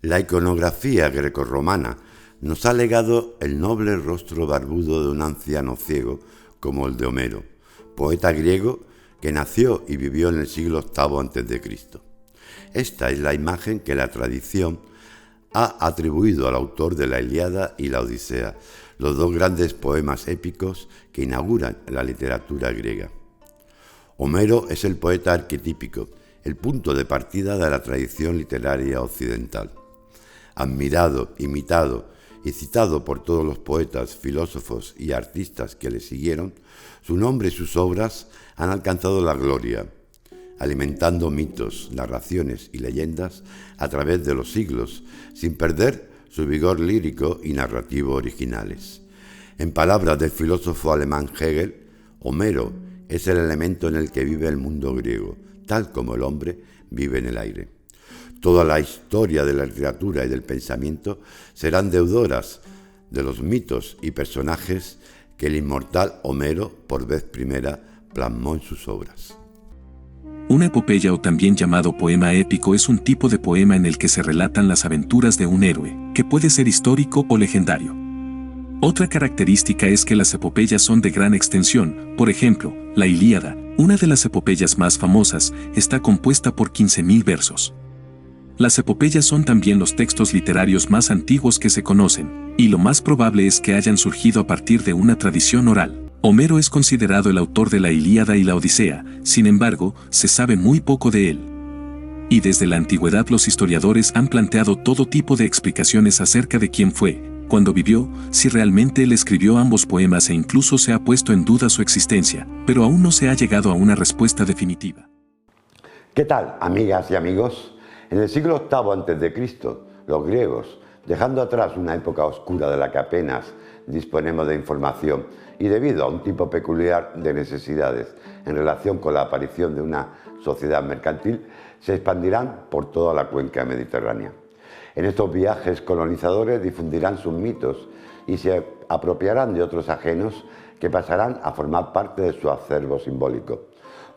La iconografía grecorromana nos ha legado el noble rostro barbudo de un anciano ciego como el de Homero, poeta griego que nació y vivió en el siglo VIII a.C. Esta es la imagen que la tradición ha atribuido al autor de la Ilíada y la Odisea, los dos grandes poemas épicos que inauguran la literatura griega. Homero es el poeta arquetípico, el punto de partida de la tradición literaria occidental. Admirado, imitado y citado por todos los poetas, filósofos y artistas que le siguieron, su nombre y sus obras han alcanzado la gloria, alimentando mitos, narraciones y leyendas a través de los siglos, sin perder su vigor lírico y narrativo originales. En palabras del filósofo alemán Hegel, Homero es el elemento en el que vive el mundo griego, tal como el hombre vive en el aire. Toda la historia de la literatura y del pensamiento serán deudoras de los mitos y personajes que el inmortal Homero, por vez primera, plasmó en sus obras. Una epopeya, o también llamado poema épico, es un tipo de poema en el que se relatan las aventuras de un héroe, que puede ser histórico o legendario. Otra característica es que las epopeyas son de gran extensión. Por ejemplo, la Ilíada, una de las epopeyas más famosas, está compuesta por 15.000 versos. Las epopeyas son también los textos literarios más antiguos que se conocen, y lo más probable es que hayan surgido a partir de una tradición oral. Homero es considerado el autor de la Ilíada y la Odisea, sin embargo, se sabe muy poco de él. Y desde la antigüedad los historiadores han planteado todo tipo de explicaciones acerca de quién fue, cuándo vivió, si realmente él escribió ambos poemas, e incluso se ha puesto en duda su existencia, pero aún no se ha llegado a una respuesta definitiva. ¿Qué tal, amigas y amigos? En el siglo VIII a.C., los griegos, dejando atrás una época oscura de la que apenas disponemos de información y debido a un tipo peculiar de necesidades en relación con la aparición de una sociedad mercantil, se expandirán por toda la cuenca mediterránea. En estos viajes colonizadores difundirán sus mitos y se apropiarán de otros ajenos que pasarán a formar parte de su acervo simbólico,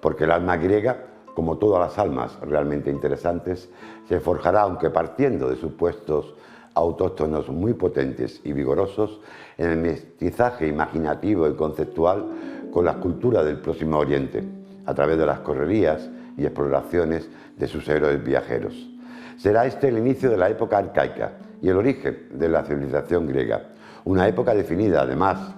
porque el alma griega, como todas las almas realmente interesantes, se forjará, aunque partiendo de supuestos autóctonos muy potentes y vigorosos, en el mestizaje imaginativo y conceptual con las culturas del Próximo Oriente, a través de las correrías y exploraciones de sus héroes viajeros. Será este el inicio de la época arcaica y el origen de la civilización griega, una época definida además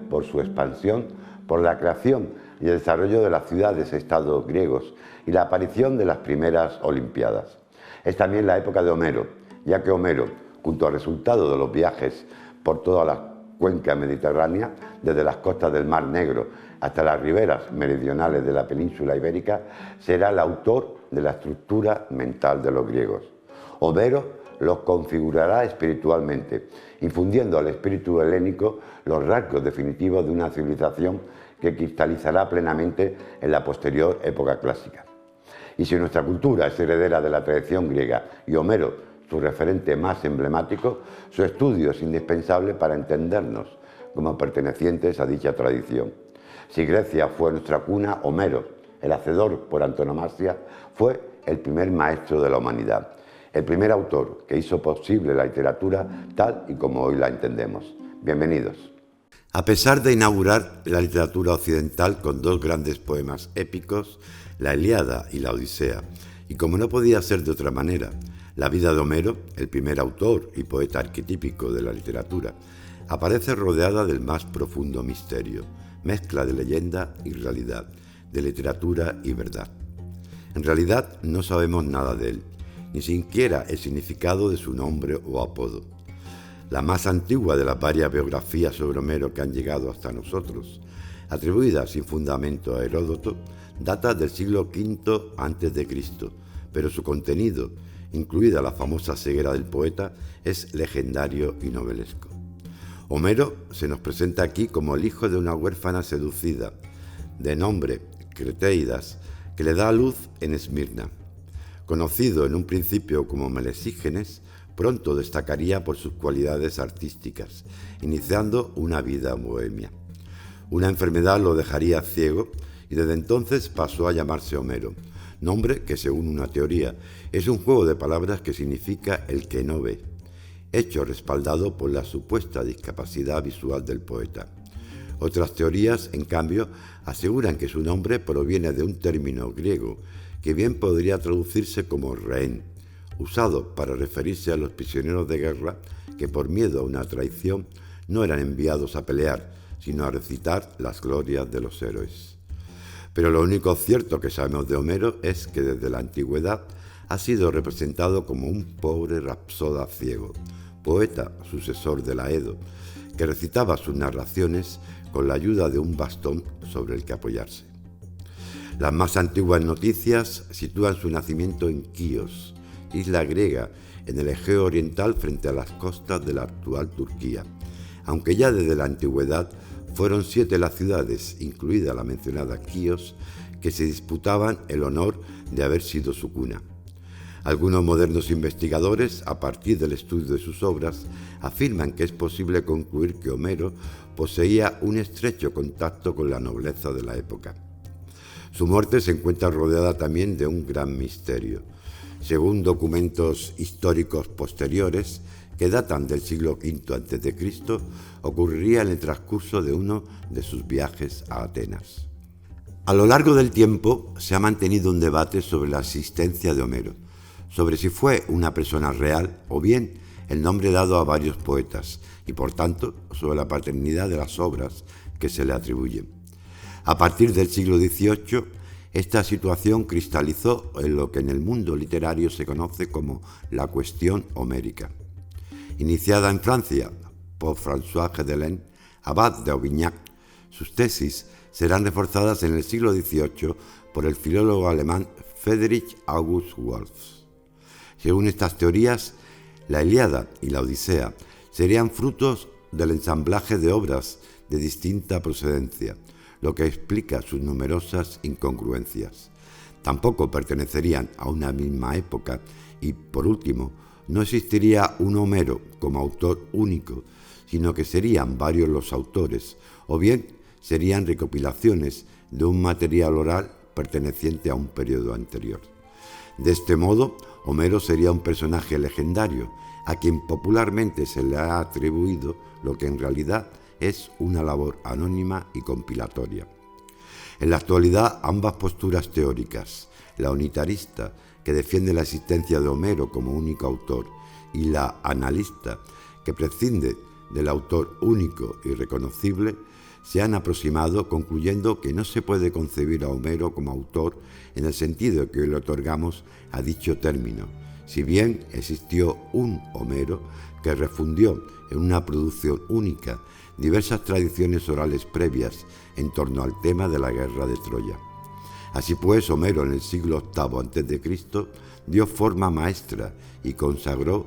por su expansión, por la creación y el desarrollo de las ciudades-estados griegos y la aparición de las primeras Olimpiadas. Es también la época de Homero, ya que Homero, junto al resultado de los viajes por toda la cuenca mediterránea, desde las costas del Mar Negro hasta las riberas meridionales de la península ibérica, será el autor de la estructura mental de los griegos. Homero los configurará espiritualmente, infundiendo al espíritu helénico los rasgos definitivos de una civilización que cristalizará plenamente en la posterior época clásica. Y si nuestra cultura es heredera de la tradición griega y Homero su referente más emblemático, su estudio es indispensable para entendernos como pertenecientes a dicha tradición. Si Grecia fue nuestra cuna, Homero, el hacedor por antonomasia, fue el primer maestro de la humanidad, el primer autor que hizo posible la literatura tal y como hoy la entendemos. Bienvenidos. A pesar de inaugurar la literatura occidental con dos grandes poemas épicos, la Ilíada y la Odisea, y como no podía ser de otra manera, la vida de Homero, el primer autor y poeta arquetípico de la literatura, aparece rodeada del más profundo misterio, mezcla de leyenda y realidad, de literatura y verdad. En realidad no sabemos nada de él, ni siquiera el significado de su nombre o apodo. La más antigua de las varias biografías sobre Homero que han llegado hasta nosotros, atribuidas sin fundamento a Heródoto, data del siglo V a.C., pero su contenido, incluida la famosa ceguera del poeta, es legendario y novelesco. Homero se nos presenta aquí como el hijo de una huérfana seducida, de nombre Cretéidas, que le da a luz en Esmirna. Conocido en un principio como Melesígenes, pronto destacaría por sus cualidades artísticas, iniciando una vida bohemia. Una enfermedad lo dejaría ciego y desde entonces pasó a llamarse Homero, nombre que, según una teoría, es un juego de palabras que significa el que no ve, hecho respaldado por la supuesta discapacidad visual del poeta. Otras teorías, en cambio, aseguran que su nombre proviene de un término griego que bien podría traducirse como rehén, usado para referirse a los prisioneros de guerra que por miedo a una traición no eran enviados a pelear, sino a recitar las glorias de los héroes. Pero lo único cierto que sabemos de Homero es que desde la antigüedad ha sido representado como un pobre rapsoda ciego, poeta sucesor de Laedo, que recitaba sus narraciones con la ayuda de un bastón sobre el que apoyarse. Las más antiguas noticias sitúan su nacimiento en Quíos, isla griega en el Egeo Oriental frente a las costas de la actual Turquía, aunque ya desde la antigüedad fueron 7 las ciudades, incluida la mencionada Quíos, que se disputaban el honor de haber sido su cuna. Algunos modernos investigadores, a partir del estudio de sus obras, afirman que es posible concluir que Homero poseía un estrecho contacto con la nobleza de la época. Su muerte se encuentra rodeada también de un gran misterio. Según documentos históricos posteriores, que datan del siglo V a.C., ocurriría en el transcurso de uno de sus viajes a Atenas. A lo largo del tiempo se ha mantenido un debate sobre la existencia de Homero, sobre si fue una persona real o bien el nombre dado a varios poetas, y por tanto sobre la paternidad de las obras que se le atribuyen. A partir del siglo XVIII, esta situación cristalizó en lo que en el mundo literario se conoce como la cuestión homérica. Iniciada en Francia por François Gdelin, abad de Aubignac, sus tesis serán reforzadas en el siglo XVIII por el filólogo alemán Friedrich August Wolff. Según estas teorías, la Ilíada y la Odisea serían frutos del ensamblaje de obras de distinta procedencia, lo que explica sus numerosas incongruencias. Tampoco pertenecerían a una misma época y, por último, no existiría un Homero como autor único, sino que serían varios los autores, o bien serían recopilaciones de un material oral perteneciente a un periodo anterior. De este modo, Homero sería un personaje legendario, a quien popularmente se le ha atribuido lo que en realidad es una labor anónima y compilatoria. En la actualidad, ambas posturas teóricas, la unitarista, que defiende la existencia de Homero como único autor, y la analista, que prescinde del autor único y reconocible, se han aproximado concluyendo que no se puede concebir a Homero como autor en el sentido que le otorgamos a dicho término, si bien existió un Homero que refundió en una producción única diversas tradiciones orales previas en torno al tema de la guerra de Troya. Así pues, Homero en el siglo VIII a.C. dio forma maestra y consagró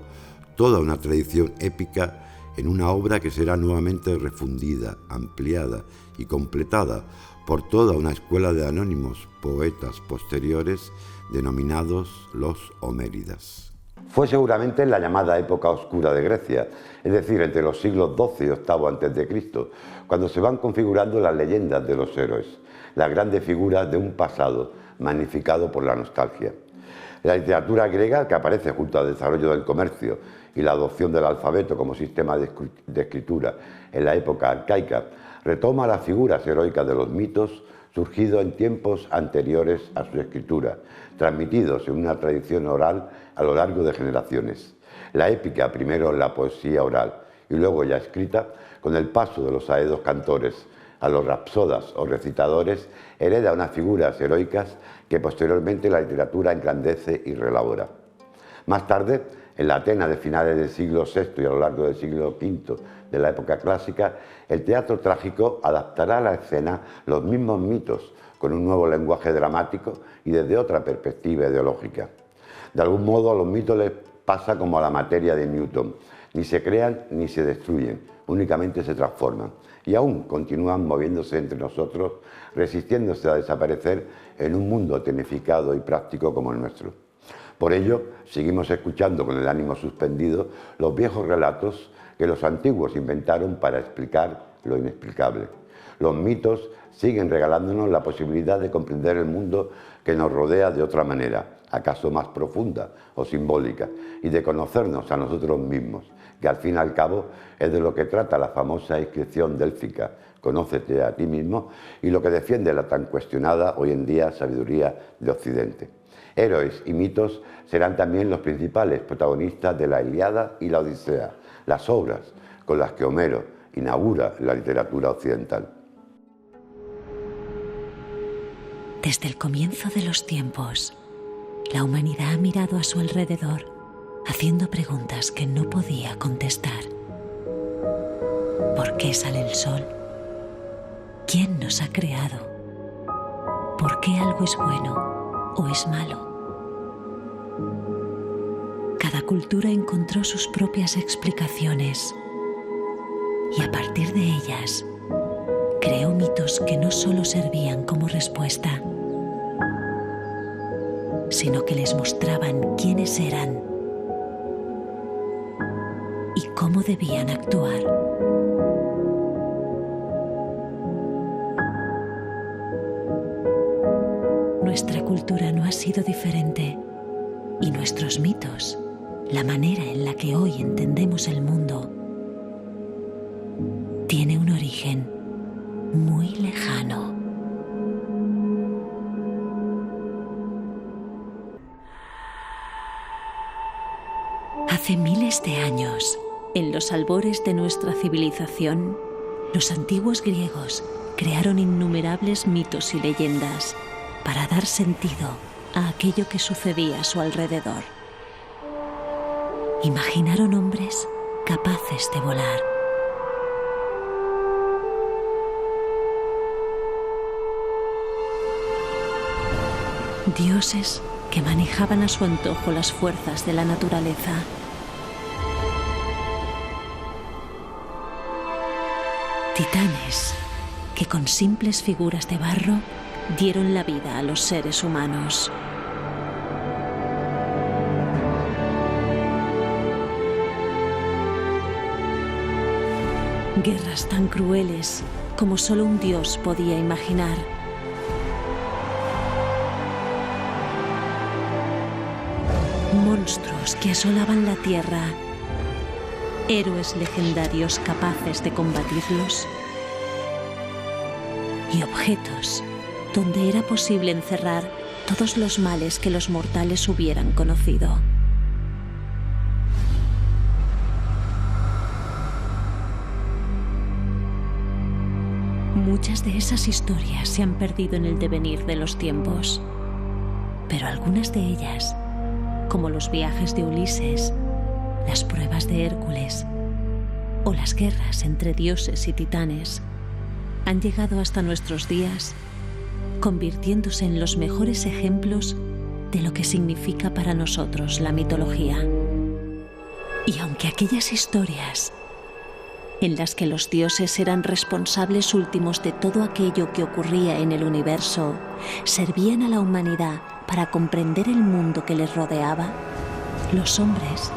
toda una tradición épica en una obra que será nuevamente refundida, ampliada y completada por toda una escuela de anónimos poetas posteriores denominados los Homéridas. Fue seguramente en la llamada época oscura de Grecia, es decir, entre los siglos XII y VIII a.C., cuando se van configurando las leyendas de los héroes, las grandes figuras de un pasado magnificado por la nostalgia. La literatura griega, que aparece junto al desarrollo del comercio y la adopción del alfabeto como sistema de escritura en la época arcaica, retoma las figuras heroicas de los mitos surgidos en tiempos anteriores a su escritura, transmitidos en una tradición oral a lo largo de generaciones. La épica, primero la poesía oral y luego ya escrita, con el paso de los aedos cantores a los rapsodas o recitadores, hereda unas figuras heroicas que posteriormente la literatura engrandece y relabora. Más tarde, en la Atenas de finales del siglo VI y a lo largo del siglo V de la época clásica, el teatro trágico adaptará a la escena los mismos mitos con un nuevo lenguaje dramático y desde otra perspectiva ideológica. De algún modo a los mitos les pasa como a la materia de Newton, ni se crean ni se destruyen, únicamente se transforman y aún continúan moviéndose entre nosotros, resistiéndose a desaparecer en un mundo tecnificado y práctico como el nuestro. Por ello, seguimos escuchando con el ánimo suspendido los viejos relatos que los antiguos inventaron para explicar lo inexplicable. Los mitos siguen regalándonos la posibilidad de comprender el mundo que nos rodea de otra manera, acaso más profunda o simbólica, y de conocernos a nosotros mismos, que al fin y al cabo es de lo que trata la famosa inscripción délfica, conócete a ti mismo, y lo que defiende la tan cuestionada hoy en día sabiduría de Occidente. Héroes y mitos serán también los principales protagonistas de la Ilíada y la Odisea, las obras con las que Homero inaugura la literatura occidental. Desde el comienzo de los tiempos, la humanidad ha mirado a su alrededor, haciendo preguntas que no podía contestar. ¿Por qué sale el sol? ¿Quién nos ha creado? ¿Por qué algo es bueno o es malo? Cada cultura encontró sus propias explicaciones y a partir de ellas creó mitos que no solo servían como respuesta, sino que les mostraban quiénes eran y cómo debían actuar. Nuestra cultura no ha sido diferente y nuestros mitos, la manera en la que hoy entendemos el mundo, tiene un origen muy lejano. Hace miles de años, en los albores de nuestra civilización, los antiguos griegos crearon innumerables mitos y leyendas para dar sentido a aquello que sucedía a su alrededor. Imaginaron hombres capaces de volar, dioses que manejaban a su antojo las fuerzas de la naturaleza, titanes que con simples figuras de barro dieron la vida a los seres humanos. Guerras tan crueles como solo un dios podía imaginar. Monstruos que asolaban la tierra, héroes legendarios capaces de combatirlos y objetos donde era posible encerrar todos los males que los mortales hubieran conocido. Muchas de esas historias se han perdido en el devenir de los tiempos, pero algunas de ellas, como los viajes de Ulises, las pruebas de Hércules o las guerras entre dioses y titanes, han llegado hasta nuestros días, convirtiéndose en los mejores ejemplos de lo que significa para nosotros la mitología. Y aunque aquellas historias en las que los dioses eran responsables últimos de todo aquello que ocurría en el universo, servían a la humanidad para comprender el mundo que les rodeaba, los hombres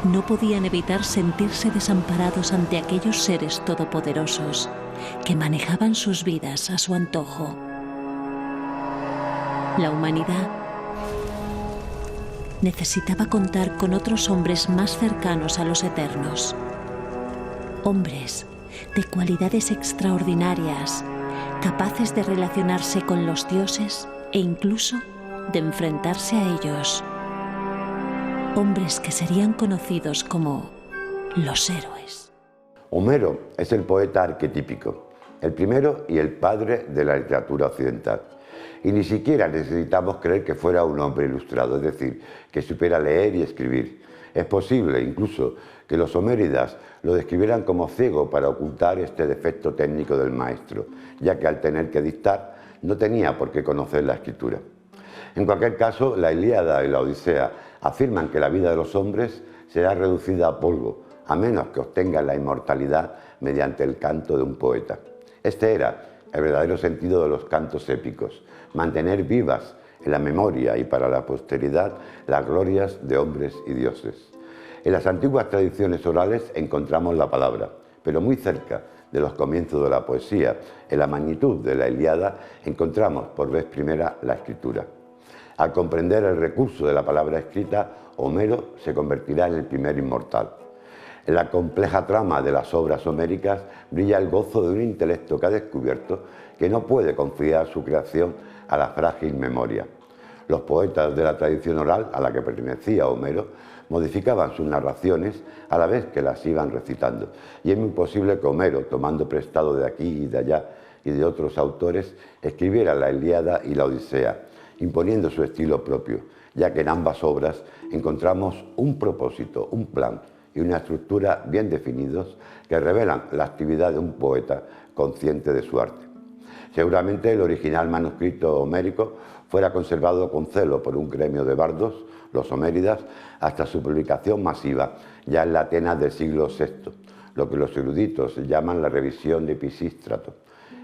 no podían evitar sentirse desamparados ante aquellos seres todopoderosos que manejaban sus vidas a su antojo. La humanidad necesitaba contar con otros hombres más cercanos a los eternos, hombres de cualidades extraordinarias, capaces de relacionarse con los dioses e incluso de enfrentarse a ellos. Hombres que serían conocidos como los héroes. Homero es el poeta arquetípico, el primero y el padre de la literatura occidental. Y ni siquiera necesitamos creer que fuera un hombre ilustrado, es decir, que supiera leer y escribir. Es posible incluso que los homéridas lo describieran como ciego para ocultar este defecto técnico del maestro, ya que al tener que dictar no tenía por qué conocer la escritura. En cualquier caso, la Ilíada y la Odisea afirman que la vida de los hombres será reducida a polvo, a menos que obtengan la inmortalidad mediante el canto de un poeta. Este era el verdadero sentido de los cantos épicos, mantener vivas en la memoria y para la posteridad las glorias de hombres y dioses. En las antiguas tradiciones orales encontramos la palabra, pero muy cerca de los comienzos de la poesía. En la magnitud de la Ilíada encontramos por vez primera la escritura. Al comprender el recurso de la palabra escrita, Homero se convertirá en el primer inmortal. En la compleja trama de las obras homéricas brilla el gozo de un intelecto que ha descubierto que no puede confiar su creación a la frágil memoria. Los poetas de la tradición oral a la que pertenecía Homero modificaban sus narraciones a la vez que las iban recitando, y es muy posible que Homero, tomando prestado de aquí y de allá y de otros autores, escribiera la Ilíada y la Odisea, imponiendo su estilo propio, ya que en ambas obras encontramos un propósito, un plan y una estructura bien definidos que revelan la actividad de un poeta consciente de su arte. Seguramente el original manuscrito homérico fuera conservado con celo por un gremio de bardos, los homéridas, hasta su publicación masiva, ya en la Atenas del siglo VI, lo que los eruditos llaman la revisión de Pisístrato.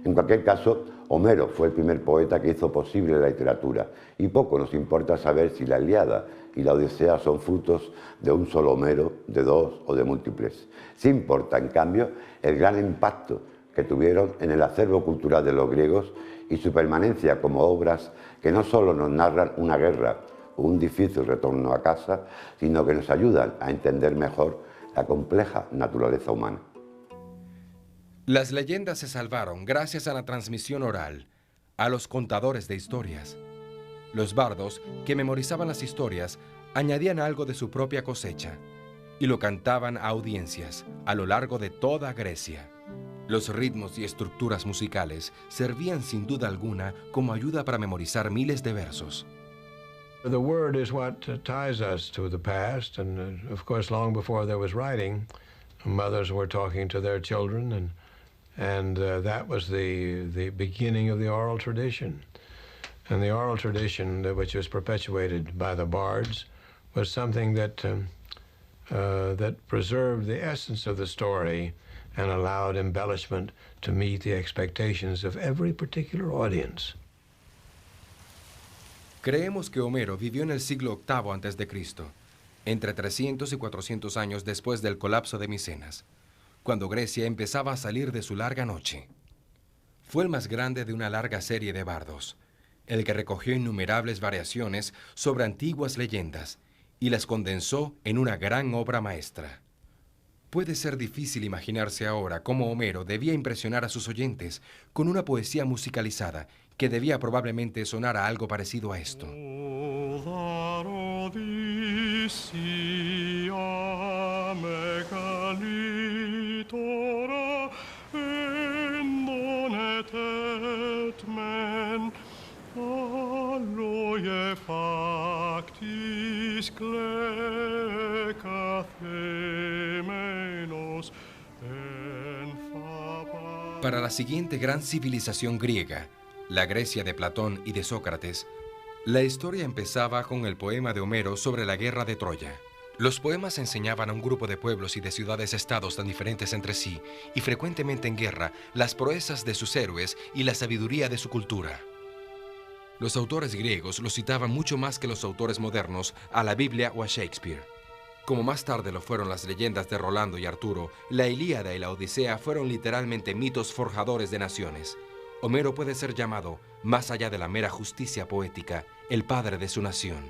En cualquier caso, Homero fue el primer poeta que hizo posible la literatura, y poco nos importa saber si la Ilíada y la Odisea son frutos de un solo Homero, de dos o de múltiples. Sí importa, en cambio, el gran impacto que tuvieron en el acervo cultural de los griegos y su permanencia como obras que no solo nos narran una guerra o un difícil retorno a casa, sino que nos ayudan a entender mejor la compleja naturaleza humana. Las leyendas se salvaron gracias a la transmisión oral, a los contadores de historias. Los bardos, que memorizaban las historias, añadían algo de su propia cosecha y lo cantaban a audiencias a lo largo de toda Grecia. Los ritmos y estructuras musicales servían sin duda alguna como ayuda para memorizar miles de versos. The word is what ties us to the past, and of course long before there was writing, mothers were talking to their children, and that was the beginning of the oral tradition. And the oral tradition, which was perpetuated by the bards, was something that preserved the essence of the story and allowed embellishment to meet the expectations of every particular audience. Creemos que Homero vivió en el siglo VIII a.C., entre 300 y 400 años después del colapso de Micenas, cuando Grecia empezaba a salir de su larga noche. Fue el más grande de una larga serie de bardos, el que recogió innumerables variaciones sobre antiguas leyendas y las condensó en una gran obra maestra. Puede ser difícil imaginarse ahora cómo Homero debía impresionar a sus oyentes con una poesía musicalizada que debía probablemente sonar a algo parecido a esto. Para la siguiente gran civilización griega, la Grecia de Platón y de Sócrates, la historia empezaba con el poema de Homero sobre la guerra de Troya. Los poemas enseñaban a un grupo de pueblos y de ciudades-estados tan diferentes entre sí y frecuentemente en guerra las proezas de sus héroes y la sabiduría de su cultura. Los autores griegos los citaban mucho más que los autores modernos a la Biblia o a Shakespeare. Como más tarde lo fueron las leyendas de Rolando y Arturo, la Ilíada y la Odisea fueron literalmente mitos forjadores de naciones. Homero puede ser llamado, más allá de la mera justicia poética, el padre de su nación.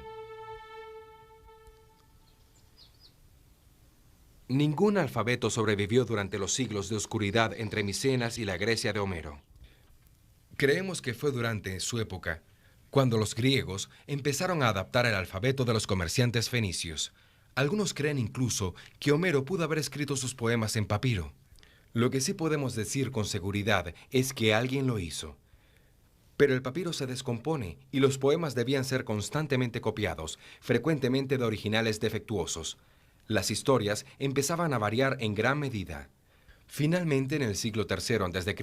Ningún alfabeto sobrevivió durante los siglos de oscuridad entre Micenas y la Grecia de Homero. Creemos que fue durante su época cuando los griegos empezaron a adaptar el alfabeto de los comerciantes fenicios. Algunos creen incluso que Homero pudo haber escrito sus poemas en papiro. Lo que sí podemos decir con seguridad es que alguien lo hizo. Pero el papiro se descompone y los poemas debían ser constantemente copiados, frecuentemente de originales defectuosos. Las historias empezaban a variar en gran medida. Finalmente, en el siglo III a.C.,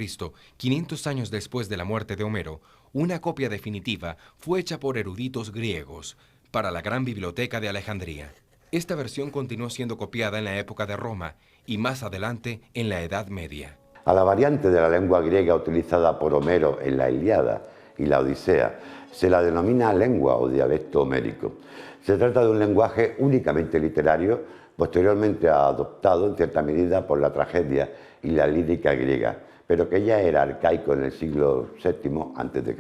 500 años después de la muerte de Homero, una copia definitiva fue hecha por eruditos griegos para la gran biblioteca de Alejandría. Esta versión continuó siendo copiada en la época de Roma y más adelante en la Edad Media. A la variante de la lengua griega utilizada por Homero en la Ilíada y la Odisea se la denomina lengua o dialecto homérico. Se trata de un lenguaje únicamente literario posteriormente adoptado en cierta medida por la tragedia y la lírica griega, pero que ya era arcaico en el siglo VII a.C.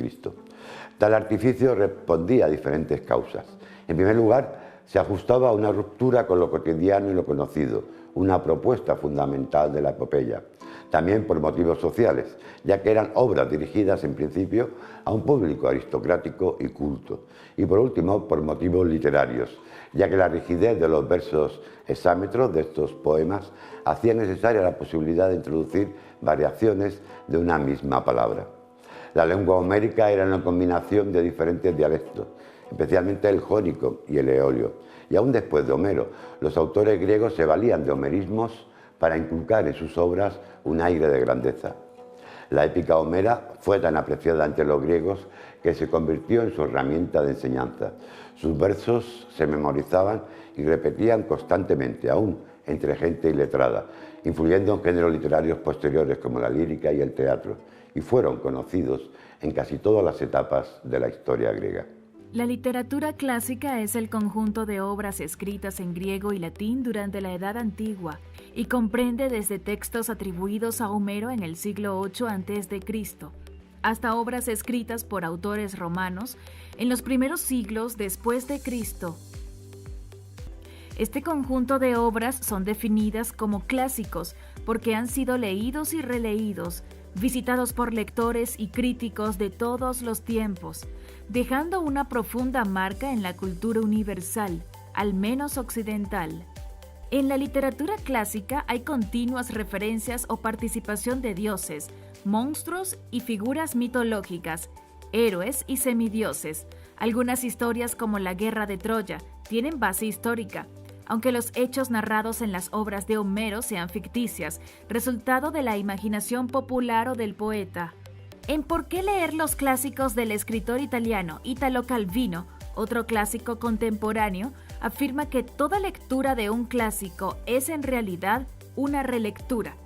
Tal artificio respondía a diferentes causas. En primer lugar, se ajustaba a una ruptura con lo cotidiano y lo conocido, una propuesta fundamental de la epopeya. También por motivos sociales, ya que eran obras dirigidas en principio a un público aristocrático y culto. Y por último, por motivos literarios, ya que la rigidez de los versos hexámetros de estos poemas hacía necesaria la posibilidad de introducir variaciones de una misma palabra. La lengua homérica era una combinación de diferentes dialectos, especialmente el jónico y el eolio. Y aún después de Homero, los autores griegos se valían de homerismos para inculcar en sus obras un aire de grandeza. La épica homera fue tan apreciada entre los griegos que se convirtió en su herramienta de enseñanza. Sus versos se memorizaban y repetían constantemente, aún entre gente iletrada, influyendo en géneros literarios posteriores como la lírica y el teatro, y fueron conocidos en casi todas las etapas de la historia griega. La literatura clásica es el conjunto de obras escritas en griego y latín durante la Edad Antigua y comprende desde textos atribuidos a Homero en el siglo VIII a.C. hasta obras escritas por autores romanos en los primeros siglos después de Cristo. Este conjunto de obras son definidas como clásicos porque han sido leídos y releídos, visitados por lectores y críticos de todos los tiempos, dejando una profunda marca en la cultura universal, al menos occidental. En la literatura clásica hay continuas referencias o participación de dioses, monstruos y figuras mitológicas, héroes y semidioses. Algunas historias como la Guerra de Troya tienen base histórica, aunque los hechos narrados en las obras de Homero sean ficticias, resultado de la imaginación popular o del poeta. En ¿Por qué leer los clásicos del escritor italiano Italo Calvino, otro clásico contemporáneo, afirma que toda lectura de un clásico es en realidad una relectura,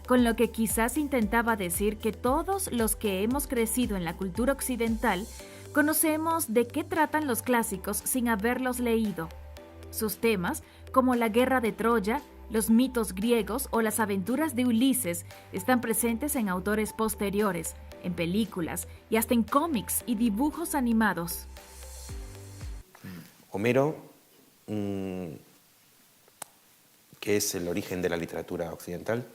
con lo que quizás intentaba decir que todos los que hemos crecido en la cultura occidental conocemos de qué tratan los clásicos sin haberlos leído. Sus temas, como la Guerra de Troya, los mitos griegos o las aventuras de Ulises, están presentes en autores posteriores, en películas y hasta en cómics y dibujos animados. Homero, que es el origen de la literatura occidental,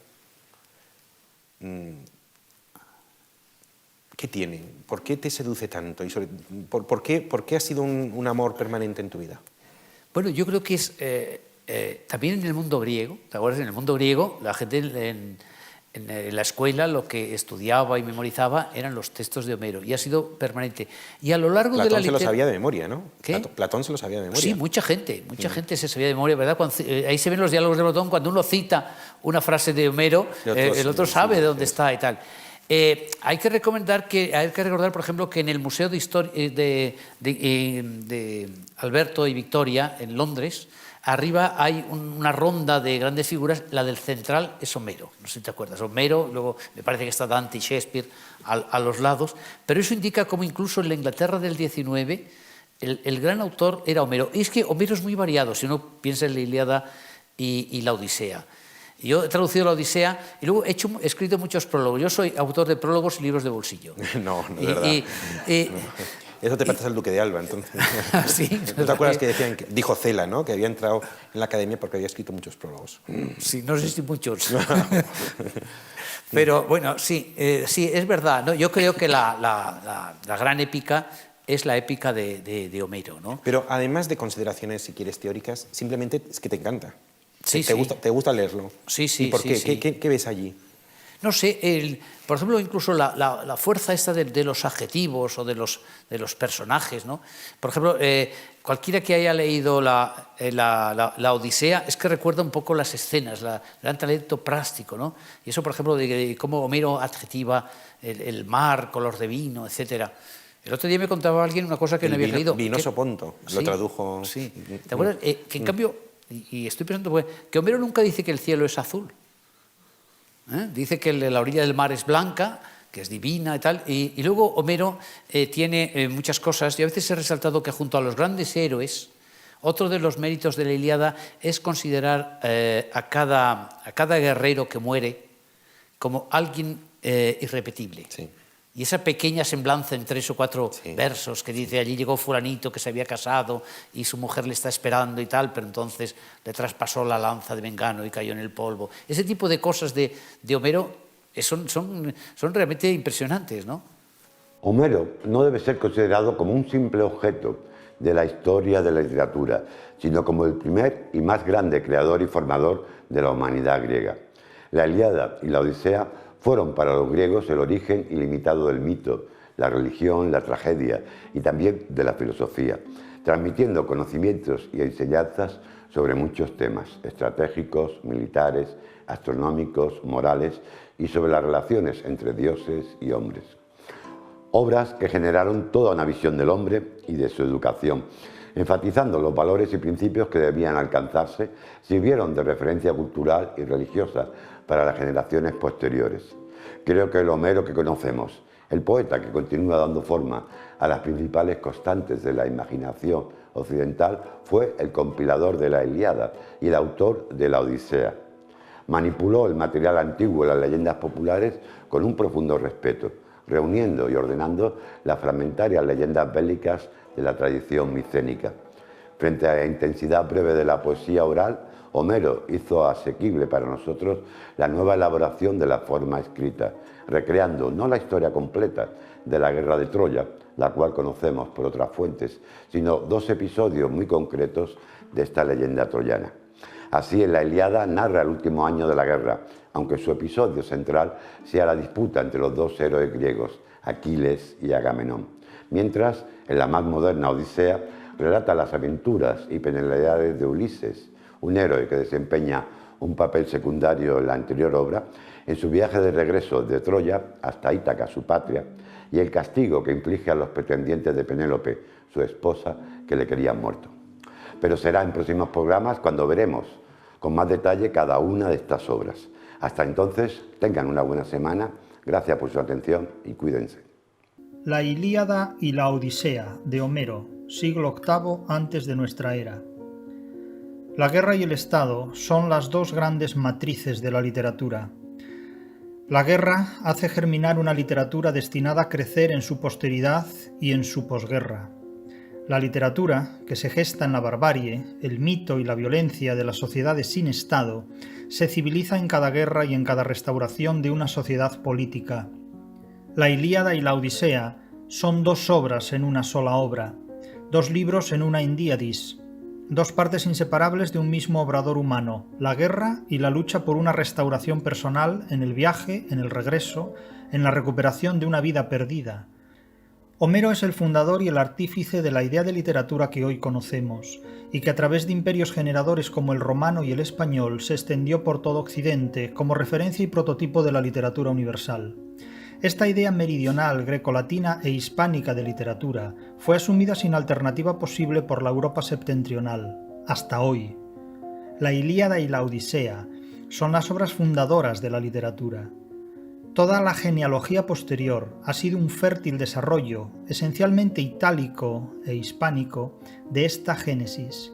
¿qué tiene? ¿Por qué te seduce tanto? Y ¿por qué ha sido un amor permanente en tu vida? Bueno, yo creo que es también en el mundo griego. ¿Te acuerdas? En el mundo griego, la gente en la escuela lo que estudiaba y memorizaba eran los textos de Homero, y ha sido permanente. Y a lo largo de la Platón se lo sabía de memoria, ¿no? ¿Qué? Platón se lo sabía de memoria. Sí, mucha gente se sabía de memoria, ¿verdad? Ahí se ven los diálogos de Platón, cuando uno cita una frase de Homero, el otro sabe de dónde está y tal. Hay que recordar, por ejemplo, que en el Museo de Historia de Alberto y Victoria, en Londres, arriba hay una ronda de grandes figuras. La del central es Homero, no sé si te acuerdas. Homero, luego me parece que está Dante y Shakespeare a los lados, pero eso indica cómo incluso en la Inglaterra del XIX el gran autor era Homero. Y es que Homero es muy variado, si uno piensa en la Ilíada y la Odisea. Yo he traducido la Odisea y luego he escrito muchos prólogos. Yo soy autor de prólogos y libros de bolsillo. No, de verdad. Eso te pertenece al Duque de Alba, entonces. Sí, ¿No te acuerdas que decían, dijo Cela, ¿no?, que había entrado en la academia porque había escrito muchos prólogos? Sí, no sé si muchos. Pero bueno, sí, es verdad, ¿no? Yo creo que la gran épica es la épica de Homero, ¿no? Pero además de consideraciones, si quieres, teóricas, simplemente es que te encanta. Sí, ¿Te gusta leerlo? Sí. ¿Y por qué? Sí. ¿Qué ves allí? No sé, por ejemplo, incluso la fuerza esta de los adjetivos o de los personajes, ¿no? Por ejemplo, cualquiera que haya leído la Odisea es que recuerda un poco las escenas, el gran talento práctico, ¿no? Y eso, por ejemplo, de cómo Homero adjetiva el mar, color de vino, etcétera. El otro día me contaba alguien una cosa que no había leído. Vinoso Ponto, lo tradujo. Sí. ¿Te acuerdas? Que en cambio, y estoy pensando, pues, que Homero nunca dice que el cielo es azul. Dice que la orilla del mar es blanca, que es divina y tal, y luego Homero tiene muchas cosas, y a veces he resaltado que junto a los grandes héroes, Otro de los méritos de la Ilíada es considerar a cada guerrero que muere como alguien irrepetible. Sí. Y esa pequeña semblanza en 3 o 4 versos que dice, allí llegó fulanito que se había casado y su mujer le está esperando y tal, pero entonces le traspasó la lanza de Mengano y cayó en el polvo. Ese tipo de cosas de Homero son realmente impresionantes, ¿no? Homero no debe ser considerado como un simple objeto de la historia de la literatura, sino como el primer y más grande creador y formador de la humanidad griega. La Ilíada y la Odisea fueron para los griegos el origen ilimitado del mito, la religión, la tragedia y también de la filosofía, transmitiendo conocimientos y enseñanzas sobre muchos temas estratégicos, militares, astronómicos, morales y sobre las relaciones entre dioses y hombres. Obras que generaron toda una visión del hombre y de su educación, enfatizando los valores y principios que debían alcanzarse, sirvieron de referencia cultural y religiosa para las generaciones posteriores. Creo que el Homero que conocemos, el poeta que continúa dando forma a las principales constantes de la imaginación occidental, fue el compilador de la Ilíada y el autor de la Odisea. Manipuló el material antiguo y las leyendas populares con un profundo respeto, reuniendo y ordenando las fragmentarias leyendas bélicas de la tradición micénica. Frente a la intensidad breve de la poesía oral, Homero hizo asequible para nosotros la nueva elaboración de la forma escrita, recreando no la historia completa de la guerra de Troya, la cual conocemos por otras fuentes, sino 2 episodios muy concretos de esta leyenda troyana. Así, en la Ilíada narra el último año de la guerra, aunque su episodio central sea la disputa entre los 2 héroes griegos, Aquiles y Agamenón. Mientras, en la más moderna Odisea, relata las aventuras y penalidades de Ulises, un héroe que desempeña un papel secundario en la anterior obra, en su viaje de regreso de Troya hasta Ítaca, su patria, y el castigo que inflige a los pretendientes de Penélope, su esposa, que le querían muerto. Pero será en próximos programas cuando veremos con más detalle cada una de estas obras. Hasta entonces, tengan una buena semana, gracias por su atención y cuídense. La Ilíada y la Odisea, de Homero, siglo VIII antes de nuestra era. La guerra y el Estado son las 2 grandes matrices de la literatura. La guerra hace germinar una literatura destinada a crecer en su posteridad y en su posguerra. La literatura, que se gesta en la barbarie, el mito y la violencia de las sociedades sin Estado, se civiliza en cada guerra y en cada restauración de una sociedad política. La Ilíada y la Odisea son 2 obras en una sola obra, 2 libros en una Indíadis, 2 partes inseparables de un mismo obrador humano, la guerra y la lucha por una restauración personal en el viaje, en el regreso, en la recuperación de una vida perdida. Homero es el fundador y el artífice de la idea de literatura que hoy conocemos, y que a través de imperios generadores como el romano y el español se extendió por todo Occidente como referencia y prototipo de la literatura universal. Esta idea meridional, grecolatina e hispánica de literatura fue asumida sin alternativa posible por la Europa septentrional, hasta hoy. La Ilíada y la Odisea son las obras fundadoras de la literatura. Toda la genealogía posterior ha sido un fértil desarrollo, esencialmente itálico e hispánico, de esta génesis,